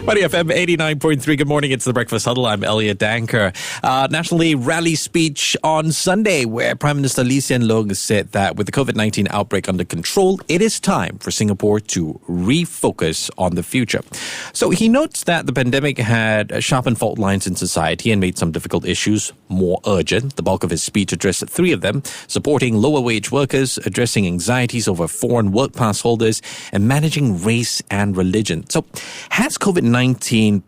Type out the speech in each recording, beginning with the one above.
Money FM 89.3. Good morning. It's the Breakfast Huddle. I'm Elliot Danker. National Day rally speech on Sunday, where Prime Minister Hsien Loong said that with the COVID-19 outbreak under control, it is time for Singapore to refocus on the future. So he notes that the pandemic had sharpened fault lines in society and made some difficult issues more urgent. The bulk of his speech addressed three of them: supporting lower wage workers, addressing anxieties over foreign work pass holders, and managing race and religion. So has COVID-19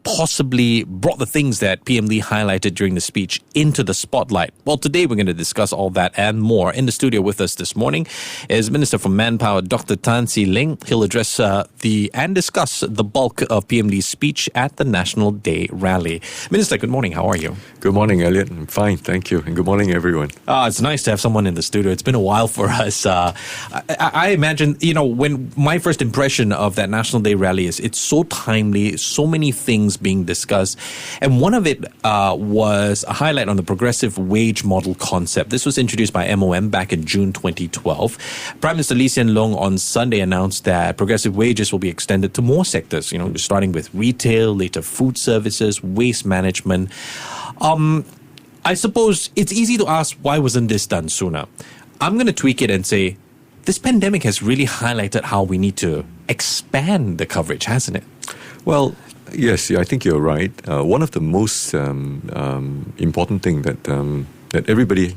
possibly brought the things that PM Lee highlighted during the speech into the spotlight? Well, today we're going to discuss all that and more. In the studio with us this morning is Minister for Manpower, Dr Tan See Leng. He'll address and discuss the bulk of PM Lee's speech at the National Day rally. Minister, good morning. How are you? Good morning, Elliot. I'm fine, thank you. And good morning, everyone. It's nice to have someone in the studio. It's been a while for us. I imagine, when my first impression of that National Day rally is it's so timely, so many things being discussed. And one of it was a highlight on the progressive wage model concept. This was introduced by MOM back in June 2012. Prime Minister Hsien Loong on Sunday announced that progressive wages will be extended to more sectors, starting with retail, later food services, waste management. I suppose it's easy to ask, why wasn't this done sooner? I'm going to tweak it and say, this pandemic has really highlighted how we need to expand the coverage, hasn't it? Well, yes, I think you're right. One of the most important thing that everybody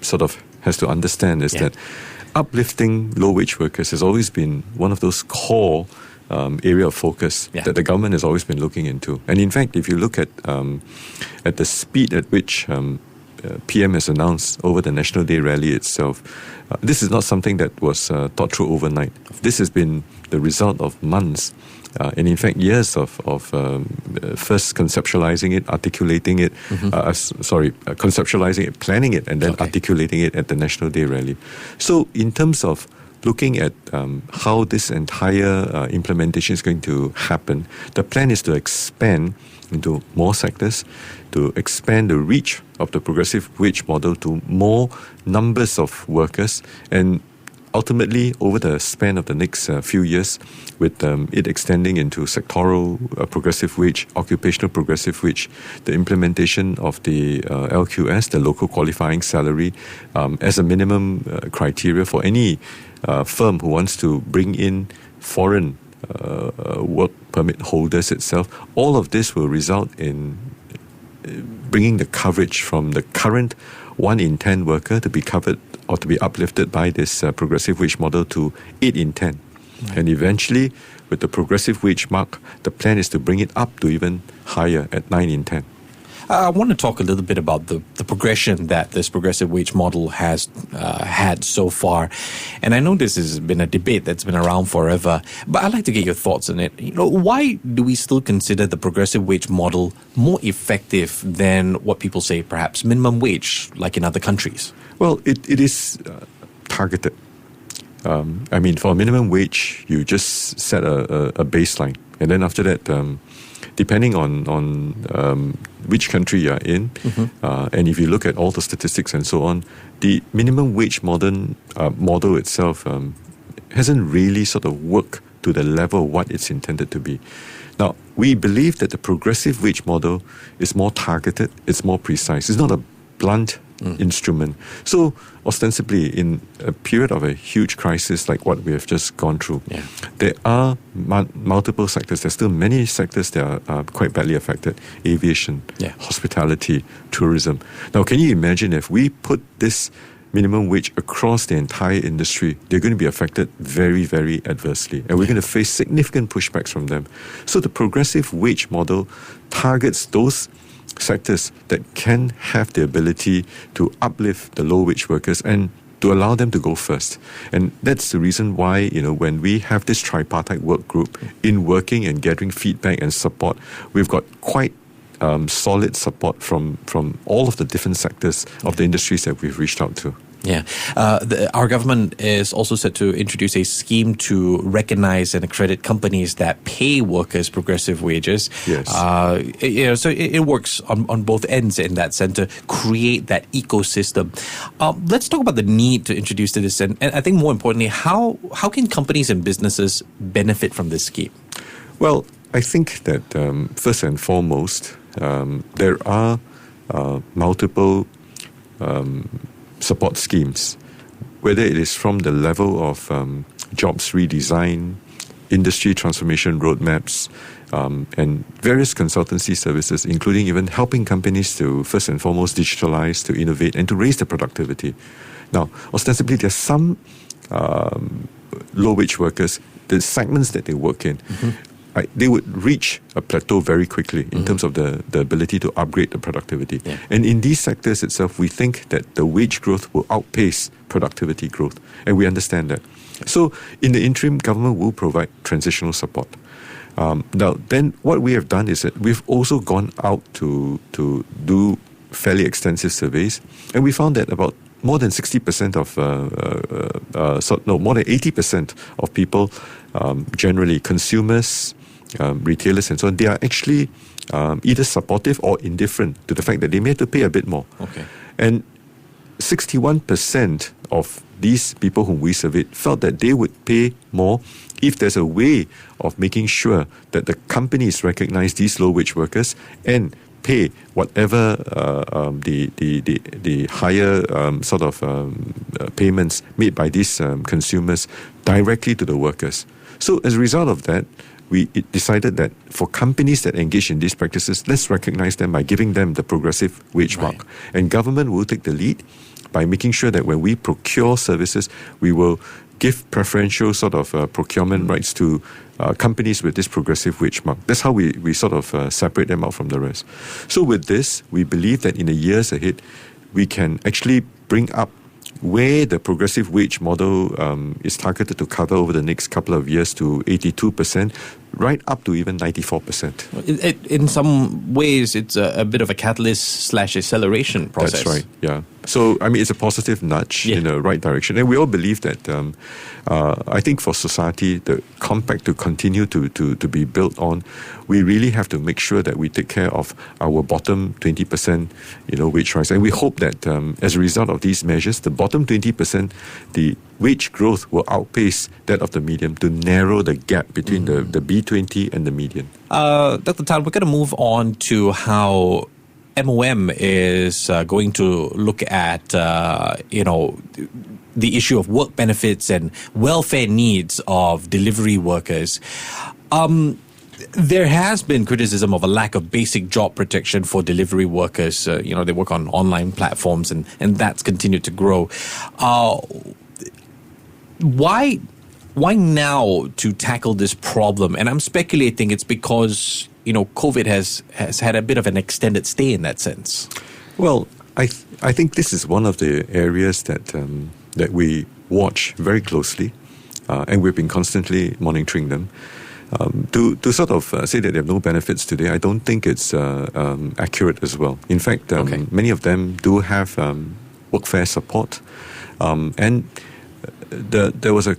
sort of has to understand is that uplifting low-wage workers has always been one of those core area of focus that the government has always been looking into. And in fact, if you look at the speed at which PM has announced over the National Day rally itself, this is not something that was thought through overnight. This has been the result of months and in fact years of first conceptualizing it, articulating it, conceptualizing it, planning it, and then articulating it at the National Day rally. So in terms of looking at how this entire implementation is going to happen, the plan is to expand into more sectors, to expand the reach of the progressive wage model to more numbers of workers, and ultimately, over the span of the next few years, with it extending into sectoral progressive wage, occupational progressive wage, the implementation of the LQS, the local qualifying salary, as a minimum criteria for any firm who wants to bring in foreign work permit holders itself. All of this will result in bringing the coverage from the current 1 in 10 worker to be covered or to be uplifted by this progressive wage model to 8 in 10. Right. And eventually, with the progressive wage mark, the plan is to bring it up to even higher at 9 in 10. I want to talk a little bit about the progression that this progressive wage model has had so far. And I know this has been a debate that's been around forever, but I'd like to get your thoughts on it. Why do we still consider the progressive wage model more effective than what people say, perhaps minimum wage, like in other countries? Well, it is targeted. For a minimum wage, you just set a baseline. And then after that, depending on which country you're in, and if you look at all the statistics and so on, the minimum wage model itself hasn't really sort of worked to the level of what it's intended to be. Now, we believe that the progressive wage model is more targeted, it's more precise. It's not a blunt instrument. So, ostensibly, in a period of a huge crisis like what we have just gone through, there are multiple sectors. There's still many sectors that are quite badly affected. Aviation, hospitality, tourism. Now, can you imagine if we put this minimum wage across the entire industry, they're going to be affected very, very adversely. And we're going to face significant pushbacks from them. So the progressive wage model targets those sectors that can have the ability to uplift the low-wage workers and to allow them to go first. And that's the reason why, when we have this tripartite work group in working and gathering feedback and support, we've got quite solid support from all of the different sectors of the industries that we've reached out to. Yeah. Our government is also set to introduce a scheme to recognize and accredit companies that pay workers progressive wages. Yes. So it works on both ends in that sense to create that ecosystem. Let's talk about the need to introduce this, and I think more importantly, how can companies and businesses benefit from this scheme? Well, I think that first and foremost, there are multiple support schemes, whether it is from the level of jobs redesign, industry transformation roadmaps, and various consultancy services, including even helping companies to, first and foremost, digitalize, to innovate, and to raise their productivity. Now, ostensibly, there's some low-wage workers, the segments that they work in, they would reach a plateau very quickly in terms of the ability to upgrade the productivity. Yeah. And in these sectors itself, we think that the wage growth will outpace productivity growth. And we understand that. So in the interim, government will provide transitional support. Now, then what we have done is that we've also gone out to do fairly extensive surveys, and we found that about more than 60% of, more than 80% of people, generally consumers, retailers and so on, they are actually either supportive or indifferent to the fact that they may have to pay a bit more. Okay. And 61% of these people whom we surveyed felt that they would pay more if there's a way of making sure that the companies recognize these low-wage workers and pay whatever the higher payments made by these consumers directly to the workers. So as a result of that, we decided that for companies that engage in these practices, let's recognize them by giving them the progressive wage mark. And government will take the lead by making sure that when we procure services, we will give preferential procurement rights to companies with this progressive wage mark. That's how we separate them out from the rest. So with this, we believe that in the years ahead, we can actually bring up where the progressive wage model is targeted to cover over the next couple of years to 82%, right up to even 94%. In some ways, it's a bit of a catalyst/acceleration process. That's right, yeah. So, I mean, it's a positive nudge in the right direction. And we all believe that, I think for society, the compact to continue to be built on, we really have to make sure that we take care of our bottom 20%, wage rise. And we hope that as a result of these measures, the bottom 20%, the wage growth will outpace that of the median to narrow the gap between the B20 and the median. Dr. Tan, we're going to move on to how MOM is going to look at, the issue of work benefits and welfare needs of delivery workers. There has been criticism of a lack of basic job protection for delivery workers. They work on online platforms and that's continued to grow. Why now to tackle this problem? And I'm speculating it's because, COVID has had a bit of an extended stay in that sense. Well, I think this is one of the areas that we watch very closely, and we've been constantly monitoring them. To say that they have no benefits today, I don't think it's accurate as well. In fact, many of them do have workfare support, and there was a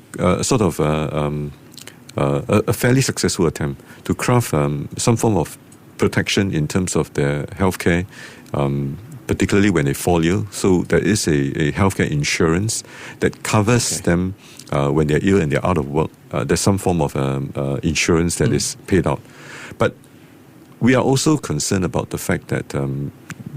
fairly successful attempt to craft some form of protection in terms of their healthcare, particularly when they fall ill. So there is a healthcare insurance that covers them when they're ill and they're out of work. There's some form of insurance that is paid out. But we are also concerned about the fact that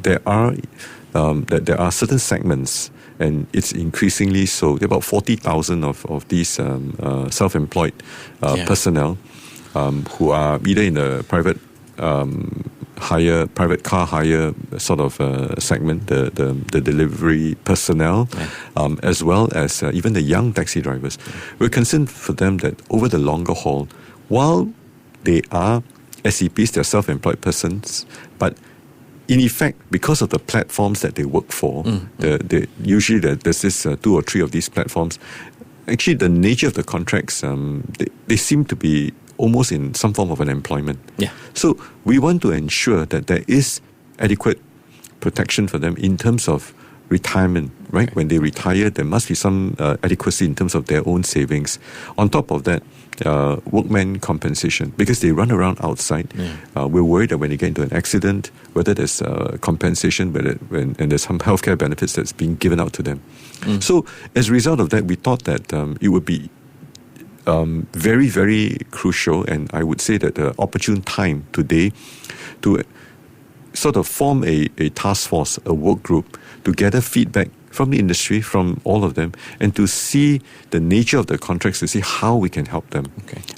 there are certain segments, and it's increasingly so. There are about 40,000 of these self-employed personnel who are either in the private private car hire segment, the delivery personnel, as well as even the young taxi drivers. We're concerned for them that over the longer haul, while they are SEPs, they're self-employed persons, but in effect, because of the platforms that they work for, usually there's this 2 or 3 of these platforms. Actually, the nature of the contracts, they seem to be almost in some form of an employment. Yeah. So we want to ensure that there is adequate protection for them in terms of retirement, right? When they retire, there must be some adequacy in terms of their own savings. On top of that, workman compensation, because they run around outside. We're worried that when they get into an accident, whether there's compensation, and there's some healthcare benefits that's being given out to them. So as a result of that, we thought that it would be very, very crucial, and I would say that the opportune time today to sort of form a task force, a work group, to gather feedback from the industry, from all of them, and to see the nature of the contracts, to see how we can help them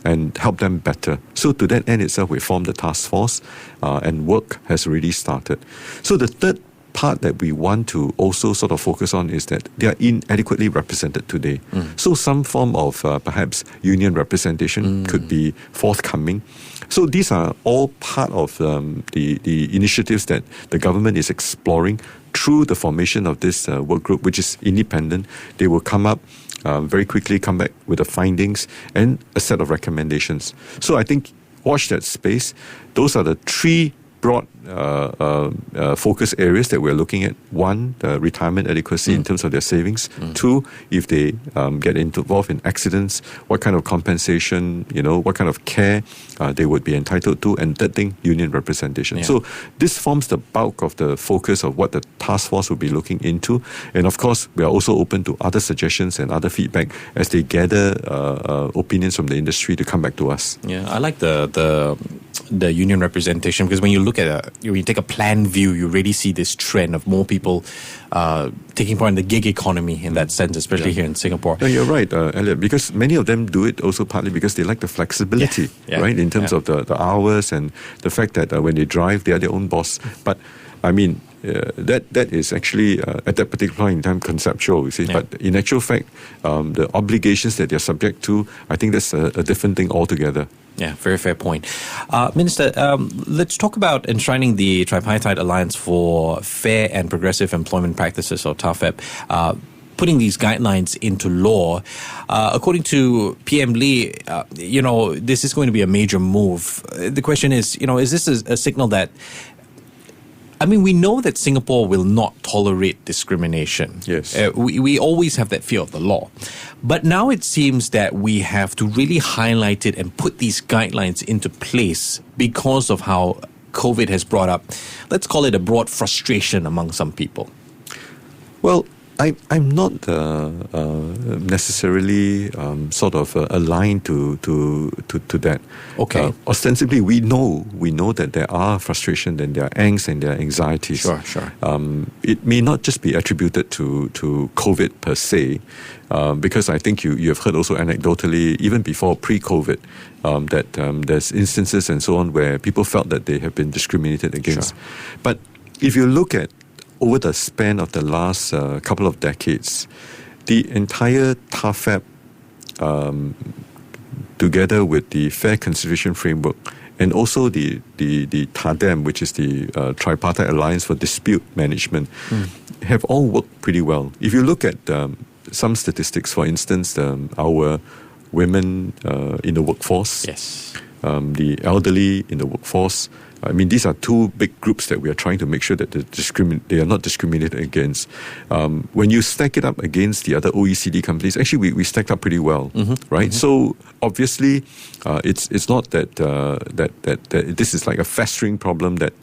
and help them better. So to that end itself, we formed the task force, and work has already started. So the third part that we want to also sort of focus on is that they are inadequately represented today. So some form of perhaps union representation could be forthcoming. So these are all part of the initiatives that the government is exploring through the formation of this work group, which is independent. They will come up very quickly, come back with the findings and a set of recommendations. So I think watch that space. Those are the three broad focus areas that we're looking at. One, retirement adequacy in terms of their savings. Two, if they get involved in accidents, what kind of compensation, what kind of care they would be entitled to. And third thing, union representation. Yeah. So this forms the bulk of the focus of what the task force will be looking into. And of course, we are also open to other suggestions and other feedback as they gather opinions from the industry to come back to us. Yeah, I like the union representation, because when you look at when you take a plan view, you really see this trend of more people taking part in the gig economy in that sense, especially here in Singapore. No, you're right, Elliot, because many of them do it also partly because they like the flexibility, right, in terms of the hours and the fact that when they drive, they are their own boss. But I mean, that is actually at that particular point in time conceptual, you see. Yeah. But in actual fact, the obligations that they're subject to, I think that's a different thing altogether. Yeah, very fair point. Minister, let's talk about enshrining the Tripartite Alliance for Fair and Progressive Employment Practices, or TAFEP, putting these guidelines into law. According to PM Lee, this is going to be a major move. The question is this a signal that, we know that Singapore will not tolerate discrimination. Yes. We always have that fear of the law. But now it seems that we have to really highlight it and put these guidelines into place because of how COVID has brought up, let's call it a broad frustration among some people. Well, I'm not necessarily sort of aligned to that. Okay. Ostensibly, we know that there are frustration, and there are angst and there are anxieties. Sure. It may not just be attributed to COVID per se, because I think you have heard also anecdotally, even before pre-COVID, that there's instances and so on where people felt that they have been discriminated against. Sure. But if you look at over the span of the last couple of decades, the entire TAFEP, together with the Fair Consideration Framework, and also the TADEM, which is the Tripartite Alliance for Dispute Management, have all worked pretty well. If you look at some statistics, for instance, our women in the workforce, yes, the elderly in the workforce, these are two big groups that we are trying to make sure that they are not discriminated against. When you stack it up against the other OECD companies, actually we stacked up pretty well, right? So obviously, it's not that this is like a festering problem that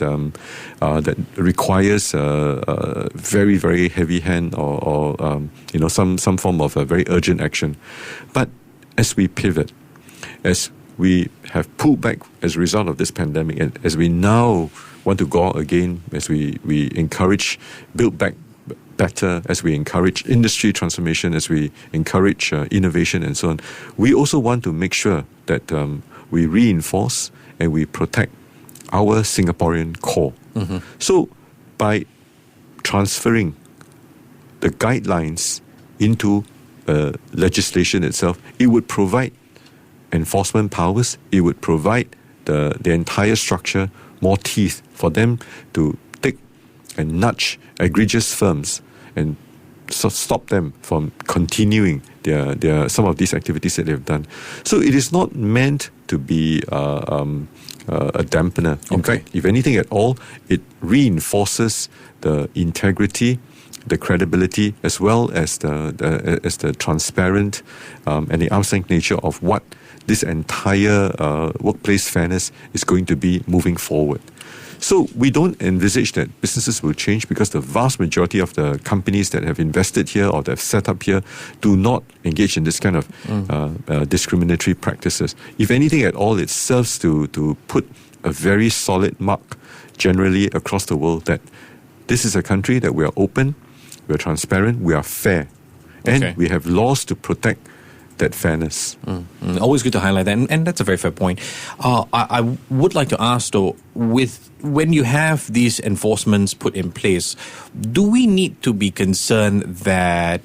requires a very, very heavy hand or some form of a very urgent action. But as we pivot, as we have pulled back as a result of this pandemic, and as we now want to go out again, as we encourage build back better, as we encourage industry transformation, as we encourage innovation and so on, we also want to make sure that we reinforce and we protect our Singaporean core. So by transferring the guidelines into legislation itself, it would provide enforcement powers. It would provide the entire structure more teeth for them to take and nudge egregious firms and stop them from continuing their some of these activities that they've done. So it is not meant to be a dampener. In fact, if anything at all, it reinforces the integrity, the credibility, as well as the transparent and the arm's length nature of what this entire workplace fairness is going to be moving forward. So we don't envisage that businesses will change because the vast majority of the companies that have invested here or that have set up here do not engage in this kind of discriminatory practices. If anything at all, it serves to put a very solid mark generally across the world that this is a country that we are open, we are transparent, we are fair, and we have laws to protect that fairness. Always good to highlight that, and that's a very fair point. I would like to ask though, when you have these enforcements put in place, do we need to be concerned that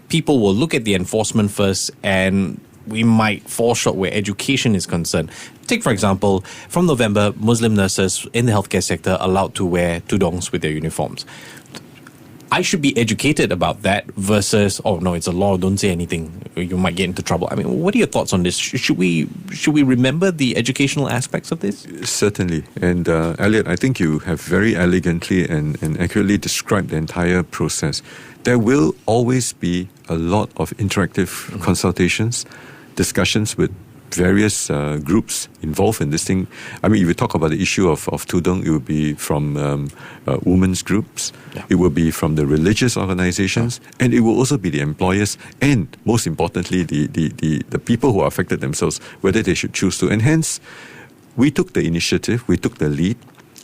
people will look at the enforcement first and we might fall short where education is concerned? Take, for example, from November, Muslim nurses in the healthcare sector allowed to wear tudongs with their uniforms. I should be educated about that versus, oh no, it's a law, don't say anything, you might get into trouble. I mean, what are your thoughts on this? Should we remember the educational aspects of this? Certainly. And Elliot, I think you have very elegantly and accurately described the entire process. There will always be a lot of interactive consultations, discussions with various groups involved in this thing. I mean, if you talk about the issue of tudong, it will be from women's groups, it will be from the religious organizations, and it will also be the employers, and most importantly, the people who are affected themselves, whether they should choose to. And hence, we took the initiative, we took the lead.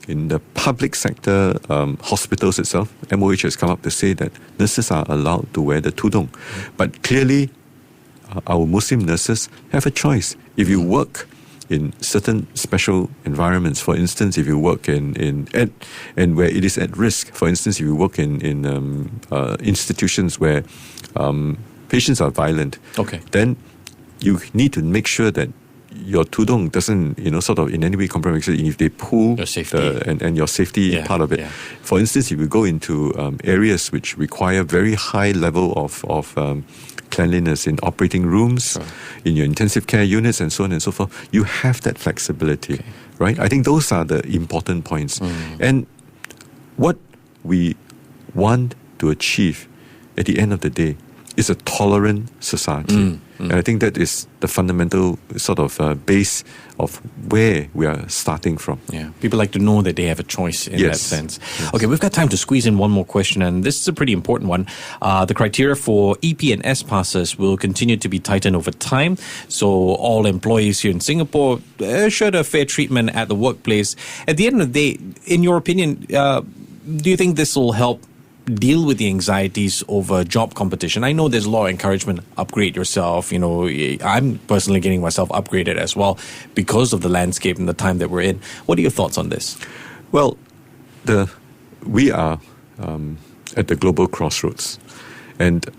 In the public sector, hospitals itself, MOH has come up to say that nurses are allowed to wear the tudong. But clearly, our Muslim nurses have a choice. If you work in certain special environments, for instance, if you work in where it is at risk, for instance, if you work in institutions where patients are violent, then you need to make sure that your tudong doesn't, sort of in any way compromise it. If they pull your safety and your safety part of it. Yeah. For instance, if you go into areas which require very high level of cleanliness in operating rooms, in your intensive care units, and so on and so forth, you have that flexibility, right? I think those are the important points. And what we want to achieve at the end of the day is a tolerant society. And I think that is the fundamental sort of base of where we are starting from. Yeah, people like to know that they have a choice in that sense. Yes. Okay, we've got time to squeeze in one more question, and this is a pretty important one. The criteria for EP and S passes will continue to be tightened over time. So all employees here in Singapore should have fair treatment at the workplace. At the end of the day, in your opinion, do you think this will help deal with the anxieties over job competition? I know there's a lot of encouragement, upgrade yourself. I'm personally getting myself upgraded as well because of the landscape and the time that we're in. What are your thoughts on this? Well, we are at the global crossroads. And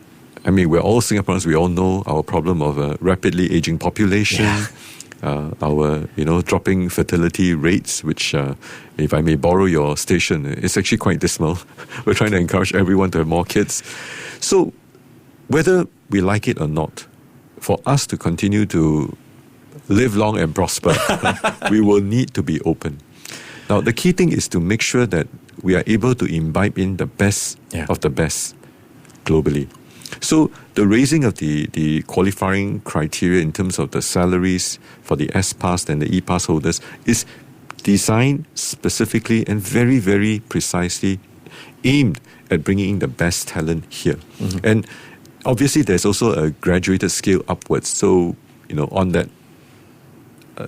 I mean, we're all Singaporeans. We all know our problem of a rapidly aging population. Our dropping fertility rates, which if I may borrow your station, it's actually quite dismal. We're trying to encourage everyone to have more kids. So whether we like it or not, for us to continue to live long and prosper, we will need to be open. Now, the key thing is to make sure that we are able to imbibe in the best of the best globally. So the raising of the qualifying criteria in terms of the salaries for the S-Pass and the E-Pass holders is designed specifically and very, very precisely aimed at bringing in the best talent here. And obviously there's also a graduated scale upwards. So, on that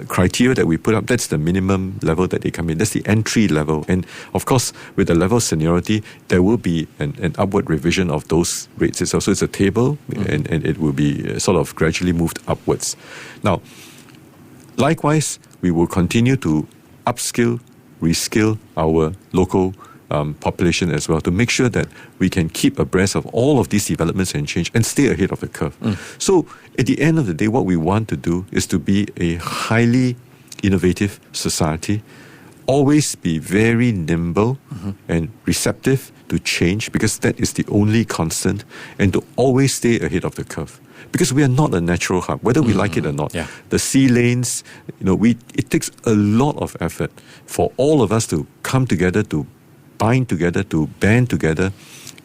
criteria that we put up, that's the minimum level that they come in. That's the entry level. And of course, with the level of seniority, there will be an upward revision of those rates itself. So it's a table, and it will be sort of gradually moved upwards. Now, likewise, we will continue to upskill, reskill our local population as well to make sure that we can keep abreast of all of these developments and change and stay ahead of the curve. So at the end of the day, what we want to do is to be a highly innovative society, always be very nimble and receptive to change, because that is the only constant, and to always stay ahead of the curve. Because we are not a natural hub, whether we like it or not. The sea lanes, it takes a lot of effort for all of us to come together, to bind together, to band together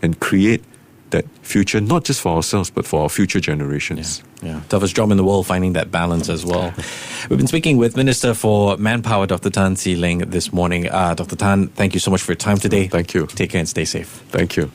and create that future, not just for ourselves, but for our future generations. Yeah. Toughest job in the world, finding that balance as well. We've been speaking with Minister for Manpower, Dr Tan See Leng, this morning. Dr. Tan, thank you so much for your time today. Thank you. Take care and stay safe. Thank you.